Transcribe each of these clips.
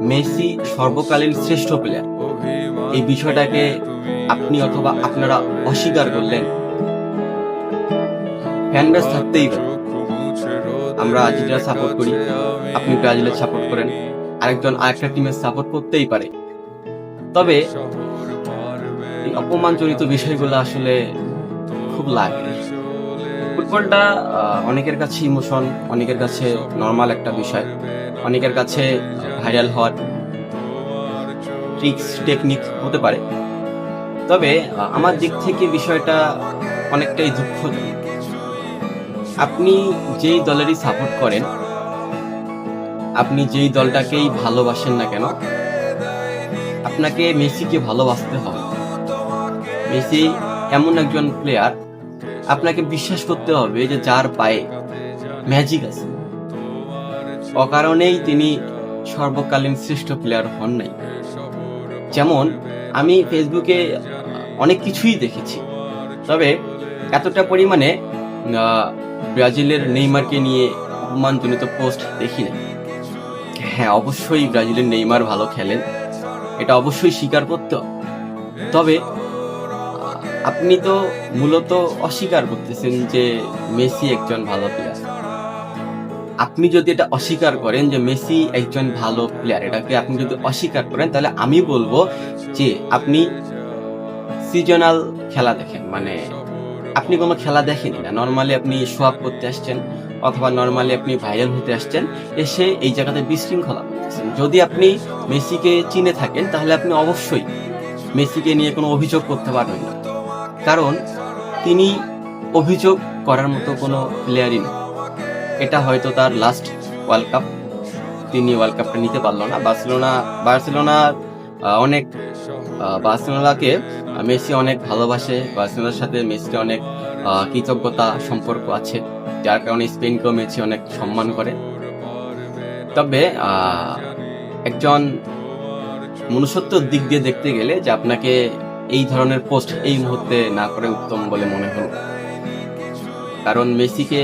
Messi সর্বকালীন শ্রেষ্ঠ player, এই বিষয়টাকে আপনি অথবা আপনারা অস্বীকার করলেন। ফ্যান বেস থাকতেই পারে। আমরা আর্জেন্টিনা সাপোর্ট করি, আপনি ব্রাজিলের সাপোর্ট করেন, আরেকটা টিমের সাপোর্ট করতেই পারে। তবে এই অপমানজনিত বিষয়গুলো আসলে খুব লাগে। ফুটবলটা অনেকের কাছে ইমোশন, অনেকের কাছে নর্মাল একটা বিষয়, অনেকের কাছে ভাইরাল হওয়ার ট্রিক্স টেকনিক হতে পারে। তবে আমার দিক থেকে বিষয়টা অনেকটাই দুঃখজনক। আপনি যেই দলেরই সাপোর্ট করেন, আপনি যেই দলটাকেই ভালোবাসেন না কেন, আপনাকে মেসিকে ভালোবাসতে হবে। মেসি এমন একজন প্লেয়ার, আপনাকে বিশ্বাস করতে হবে যে যার পায়ে ম্যাজিক আছে, অকারণেই তিনি সর্বকালীন শ্রেষ্ঠ প্লেয়ার হন নাই। যেমন আমি ফেসবুকে অনেক কিছুই দেখেছি, তবে এতটা পরিমাণে ব্রাজিলের নেইমারকে নিয়ে অপমানজনিত পোস্ট দেখি নাই। হ্যাঁ, অবশ্যই ব্রাজিলের নেইমার ভালো খেলেন, এটা অবশ্যই স্বীকার করতে হবে। তবে আপনি তো মূলত অস্বীকার করতেছেন যে মেসি একজন ভালো প্লেয়ার। আপনি যদি এটা অস্বীকার করেন যে মেসি একজন ভালো প্লেয়ার, এটাকে আপনি যদি অস্বীকার করেন, তাহলে আমি বলবো যে আপনি সিজনাল খেলা দেখেন, মানে আপনি কোনো খেলা দেখেনি না। নর্মালি আপনি শো আপ করতে আসছেন, অথবা নর্মালি আপনি ভাইরাল হতে আসছেন, এসে এই জায়গাতে বিশৃঙ্খলা করতেছেন। যদি আপনি মেসিকে চিনে থাকেন, তাহলে আপনি অবশ্যই মেসিকে নিয়ে কোনো অভিযোগ করতে পারবেন না, কারণ তিনি অভিযোগ করার মতো কোনো প্লেয়ারই না। এটা হয়তো তার লাস্ট ওয়ার্ল্ড কাপ, তিনি ওয়ার্ল্ড কাপটা নিতে পারলো না। বার্সেলোনাকে মেসি অনেক ভালোবাসে, বার্সেলোনার সাথে মেসির অনেক কৃতজ্ঞতা সম্পর্ক আছে, যার কারণে স্পেনকেও মেসি অনেক সম্মান করে। তবে একজন মনুষ্যত্বর দিক দিয়ে দেখতে গেলে যে আপনাকে এই ধরনের পোস্ট এই মুহূর্তে না করে উত্তম বলে মনে হলো, কারণ মেসিকে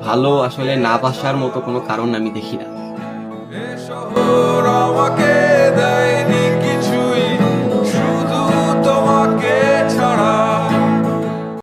ভালো আসলে না বাসার মতো কোনো কারণ আমি দেখি না।